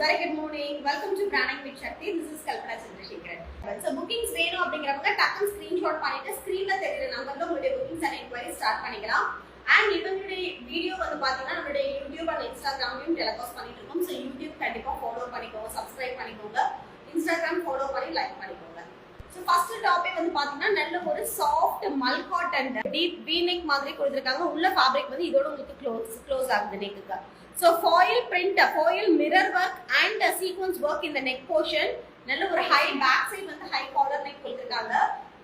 very good morning. Welcome to Branding with Shakti. This is Kalpana Chandrasekhar. So bookings வேணும் அப்படிங்கறவங்க டக்கு screenshot பண்ணிட்டு ஸ்கிரீன்ல தெரியுற நம்பர்ல உங்களுடைய bookings and inquiries ஸ்டார்ட் பண்ணிக்கலாம். And இவங்களுடைய வீடியோ வந்து பாத்தீங்கன்னா நம்மளுடைய YouTube and Instagramலயும் டெலிகாஸ்ட் பண்ணிட்டு இருக்கோம். So YouTube கண்டிப்பா ஃபாலோ பண்ணிக்கோங்க, Subscribe பண்ணிக்கோங்க. Instagram ஃபாலோ பண்ணி லைக் பண்ணிக்கோங்க. So first டாபிக் வந்து பாத்தீங்கன்னா நல்ல ஒரு சாஃப்ட் மல் காட்டன் டீப் V-neck மாதிரி கொடுத்திருக்காங்க. உள்ள ஃபேப்ரிக் வந்து இதோட உங்களுக்கு க்ளோஸ் ஆகுது நெக்குக்கு. So foil print, foil mirror work and sequence work in the neck portion. நல்ல ஒரு high back side வந்து high collar neck கொடுத்திருக்காங்க.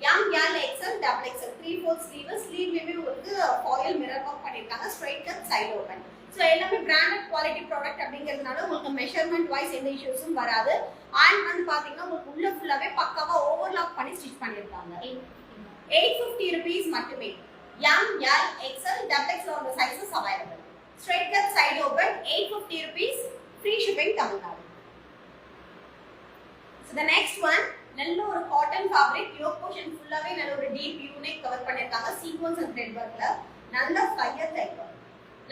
Young girl XL, double XL, 3/4 sleeve லேயே உங்களுக்கு foil mirror work பண்ணிருக்காங்க. Straight cut side open. So எல்லாமே branded quality product அப்படிங்கிறதுனால உங்களுக்கு measurement wise எந்த issuesம் வராது. And வந்து பாத்தீங்கன்னா உங்களுக்கு உள்ள ஃபுல்லாவே பக்காவா overlock பண்ணி ஸ்டிட்ச் பண்ணிருக்காங்க. 850 rupees மட்டுமே. Young girl XL, double XL on the sizes available. Straight cut side open, 850 rupees, free shipping Tamil Nadu. So the next one, நல்ல ஒரு cotton fabric, yoke portion full-ஆவே நல்ல ஒரு deep U-neck cover பண்ணிருக்காங்க, sequence and thread workல, நல்ல flyer type.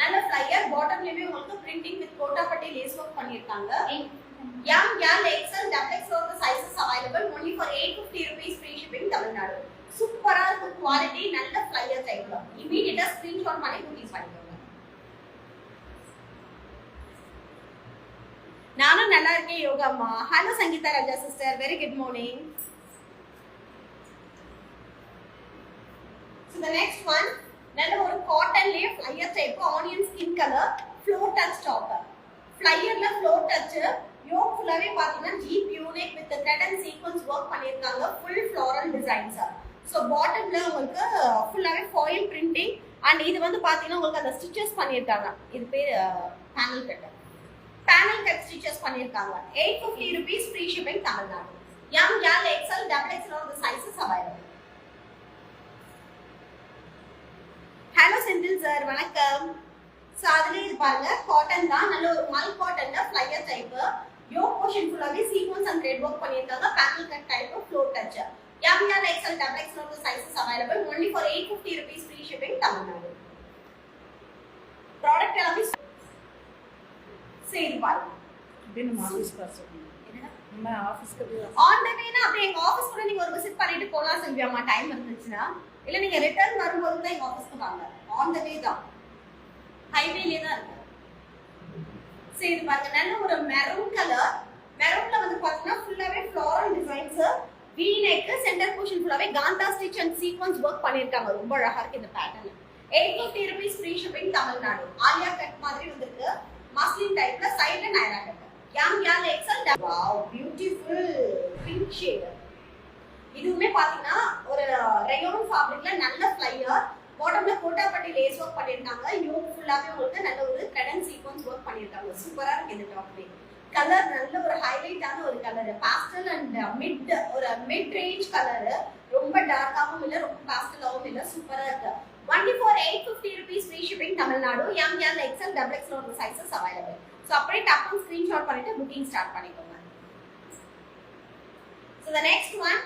நல்ல flyer, bottom-லேயே உங்களுக்கு printing with கோட்டாப்பட்டி lace work பண்ணிருக்காங்க. Young girl XL, double XL the sizes available, only for 850 rupees, free shipping Tamil Nadu. சூப்பரா இருக்கு quality, நல்ல flyer type. Immediate screenshot பண்ணி bookings பண்ணிக்கோங்க. நானும் நல்லா இருக்கேன் யோகாம்மா. Hello Sangeetha Raja sister, very good morning. So the next one, நல்ல ஒரு காட்டன்லயே flare type onion skin colour floor touch top. ஃளையர்ல ஃப்ளோர் டச் யோக் ஃபுல்லாவே பாத்தீங்கன்னா ஜீப் unique with thread and sequence work பண்ணிருக்காங்க. Full floral designs. சோ பாட்டம்ல உங்களுக்கு ஃபுல்லாவே ஃபாயில் பிரிண்டிங் அண்ட் இது வந்து பாத்தீங்கன்னா உங்களுக்கு அந்த ஸ்டிச்சஸ் பண்ணிருக்காங்க. இது பேர் panel cut. Panel cut stitches பண்ணிருக்காங்க. 850 rupees, free shipping Tamil Nadu. Young girl XL, double XL all the sizes available. Hello Senthil sir, வணக்கம். சோ அதுல இது பாருங்க காட்டன் தான், நல்ல ஒரு மல் காட்டன்ல ஃளையர் டைப். யோக் போர்ஷன் ஃபுல்லாவே சீக்வென்ஸ் அண்ட் த்ரெட் வர்க் பண்ணிருக்காங்க. Panel cut type floor touch. Young girl XL, double XL all the sizes available. Only for 850 rupees, free shipping Tamil Nadu. Product எல்லாமே sale பாருங்க. நம்ம office person நம்ம ஆபீஸ்க்கு on the வேனா அப்படியே எங்க office கூட நீங்க ஒரு விசிட் பண்ணிட்டு போலாம் செல்வியாமா, டைம் இருந்துச்சுனா. இல்ல நீங்க ரிட்டர்ன் வரும்போது தான் எங்க ஆபீஸ்க்கு வாங்க. ஆன் தி வே தான், ஹைவேல தான் இருக்கு. சேல் பாருங்க, நல்ல ஒரு மெரூன் கலர். மெரூன்ல வந்து பாத்தீங்கன்னா ஃபுல்லாவே floral designs, V-neck, centre portion ஃபுல்லாவே kantha stitch and sequence work பண்ணிருக்காங்க. ரொம்ப அழகா இருக்கு இந்த pattern. 850 rupees, free shipping Tamil Nadu. Alia cut மாதிரி வந்திருக்கு. Muslin type la side la naira cut. Young girl XL. Wow, beautiful pink shade. இதுவுமே பாத்தீங்கன்னா ஒரு rayon fabricல நல்ல flyer, bottomல கோட்டாப்பட்டி lace work பண்ணிருக்காங்க. யோக் ஃபுல்லாவே உங்களுக்கு நல்ல ஒரு thread and sequence work பண்ணிருக்காங்க. சூப்பரா இருக்கு இந்த டாப்ல. கலர் நல்ல ஒரு ஹைலைட்டான ஒரு colour, pastel and mid range colour. ரொம்ப டார்க்காவும் இல்ல, ரொம்ப பாஸ்டலாவும் இல்ல, சூப்பரா இருக்கு. Only for 850 rupees, free shipping Tamil Nadu. Young girl XL, double XL all the sizes available. So அப்படியே டப் அண்ட் ஸ்கிரீன்ஷாட் பண்ணிட்டு புக்கிங் ஸ்டார்ட் பண்ணிக்கோங்க. So the next one,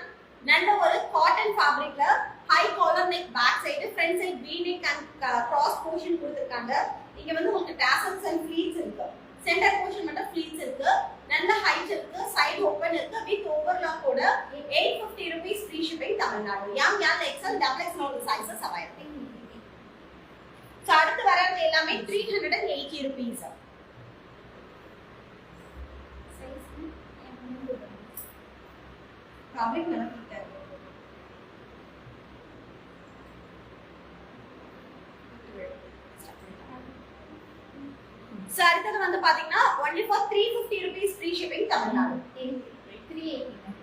நல்ல ஒரு காட்டன் ஃபேப்ரிக்ல high collar neck back side, front side V-neck and cross portion கொடுத்திருக்காங்க. இங்க வந்து உங்களுக்கு tassels and pleats இருக்கு. சென்டர் போர்ஷன் மட்டும் pleats இருக்கு. நல்ல ஹைட் இருக்கு, சைடு ஓபன் இருக்கு, வித் ஓவர்லாக் கூட. 850 rupees, free shipping Tamil Nadu. Young girl XL, double XL all the sizes available. So அடுத்து வரது எல்லாமே 380 rupees. ஃபேப்ரிக் நல்லா ஃபிட் ஆகுது. So அடுத்து வந்து பாத்தீங்கன்னா only for 350 rupees, free shipping Tamil Nadu.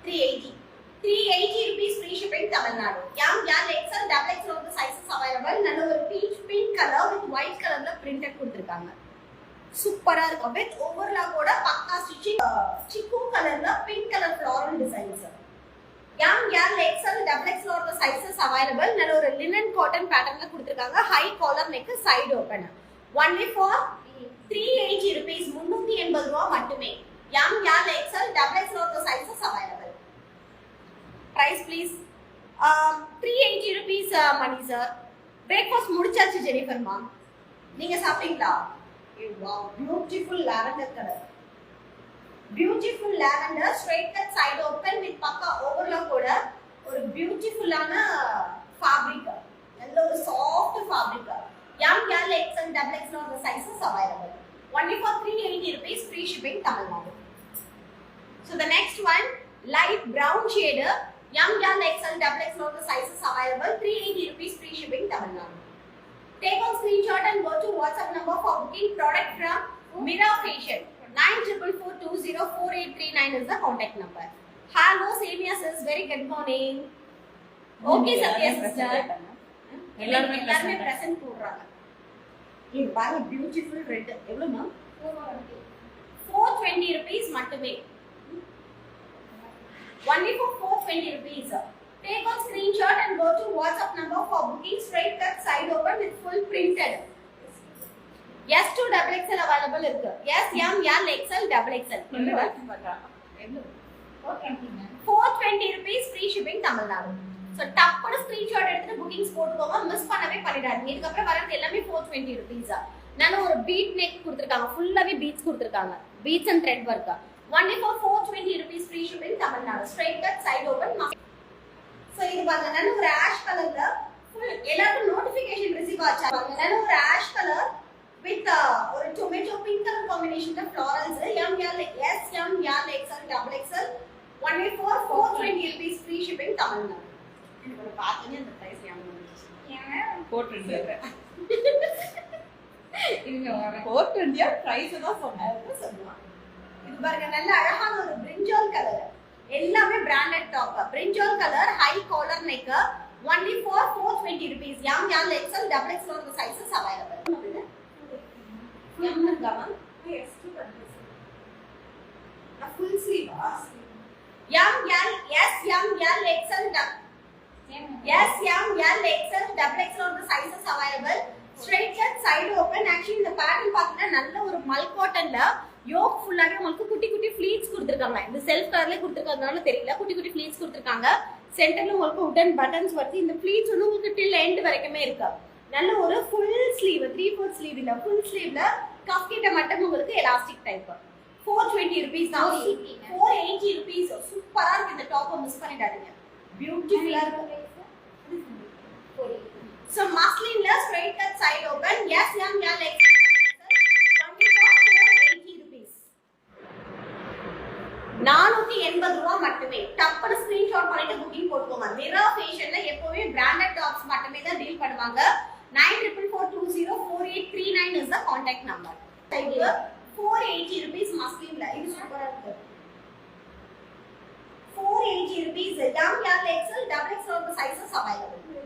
380 rupees, free shipping Tamil Nadu. Young girl XL, double XL all the sizes available. நல்ல ஒரு pink color with white colorல printed கொடுத்திருக்காங்க. சூப்பரா இருக்கு. வித் ஓவர்லாக் கூட பக்கா ஸ்டிச்சிங், சிக்கு கலர்ல pink colour floral designs. Young girl XL, double XL all the sizes available. நல்ல ஒரு linen cotton patternல கொடுத்திருக்காங்க. High collar neck, side open. Only for 380 rupees, 380 ரூபாய் மட்டுமே. Young girl XL, double XL all the sizes available. Price please. 380 rupees, money sir. Breakfast முடிச்சாச்சு Jennifer மா. நீங்க சாப்பிட்டீங்களா? Wow, beautiful lavender color. Beautiful lavender straight cut side open with பக்கா overlock கூட ஒரு பியூட்டிஃபுல்லான ஃபேப்ரிக், நல்ல ஒரு soft fabric. M, L, XL, XXL on the sizes available. Only for 380 rupees, free shipping, Tamil Nadu. So the next one, light brown shade, M, L, XL, XXL on the sizes available. 380 rupees, free shipping, Tamil Nadu. Take a screenshot and go to WhatsApp number for booking product from Mira Fashion. 9444204839 is the contact number. Hello, Samia says very good morning. Okay, Satya sister. எல்லாருமே present போடுறாங்க. இது பாருங்க beautiful red. எவ்வளவுமா? 420 rupees மட்டுமே. Only for 420 rupees. Take a screenshot and go to WhatsApp number for booking straight cut side open with full printed. Yes to XXL available இருக்கு. Yes, M, L, XL, XXL. 420 rupees free shipping Tamil Nadu. So டப்போட screenshot எடுத்து bookings போட்டுக்கோங்க, miss பண்ணவே பண்ணிடாதீங்க. இதுக்கு அப்புறம் வரது எல்லாமே 420 rupees. நல்ல ஒரு பீட் நெக் கொடுத்திருக்காங்க, ஃபுல்லாவே பீட்ஸ் கொடுத்திருக்காங்க, beads and thread work. Only for 420 rupees free shipping Tamil Nadu. Straight cut side open. So இது பாருங்க நல்ல ஒரு ஆஷ் கலர்ல full எல்லாரும் நோட்டிஃபிகேஷன் ரிசீவ் ஆச்சு. பாருங்க நல்ல ஒரு ஆஷ் கலர் with ஒரு tomato pink color combination of florals. M, L, S, M, L, XL, XXL. Only for 420 rupees free shipping Tamil Nadu. எனக்கு பார்த்தனே அந்த பிரைஸ் ஞாபகம் வந்துச்சு. ஏன் போட்டுருந்தீங்க? இங்க வர 420 பிரைஸ் தான் சொன்னேன். இது பாருங்க நல்ல அழகான ஒரு பிரிஞ்சால் கலர். எல்லாமே branded top. Brinjal colour, high collar neck. Only for 420 rupees. M, L, XL, XXL on the sizes available. M இருக்கா? Yes, full sleeve. M, L, S, M, L, XL, Yes, M, L, XL, XXL on the sizes available. Straight cut side open. Actually இந்த pattern பாத்தீங்கன்னா நல்ல ஒரு மல் காட்டன்ல yoke ஃபுல்லாவே உங்களுக்கு குட்டி குட்டி fleets கொடுத்திருக்காங்க. இந்த செல்ஃப் கலர்ல கொடுத்திருக்கிறதுனால தெரியல, குட்டி குட்டி ஃப்ளீட்ஸ் கொடுத்திருக்காங்க. சென்டர்ல உங்களுக்கு உடன் பட்டன்ஸ் வருது. இந்த ஃப்ளீட்ஸ் வந்து உங்களுக்கு till end வரைக்குமே இருக்கு. நல்ல ஒரு full sleeve, 3/4 sleeve இல்ல, full sleeveல கஃப் கிட்ட மட்டும் உங்களுக்கு எலாஸ்டிக் டைப். 420 rupees தான். 480 rupees. சூப்பரா இருக்கு. இந்த டாப்பை மிஸ் பண்ணிடாதீங்க. பியூட்டிஃபுல்லா இருக்கு. So muslin la straight cut side open. Yes, M, L, XL, only for 480 rupees. 480 ரூபாய் மட்டுமே. டப்பன ஸ்கிரீன்ஷாட் பண்ணிட்டு புக்கிங் போட்டுக்கோங்க. மிரா ஃபேஷன்ல எப்பவுமே பிராண்டட் டாப்ஸ் மட்டுமே தான் டீல் பண்ணுவாங்க. 9444204839 is the contact number. 480 rupees muslinல. இது சூப்பரா இருக்கு. 480 rupees. M, L, XL, XXL sizes available.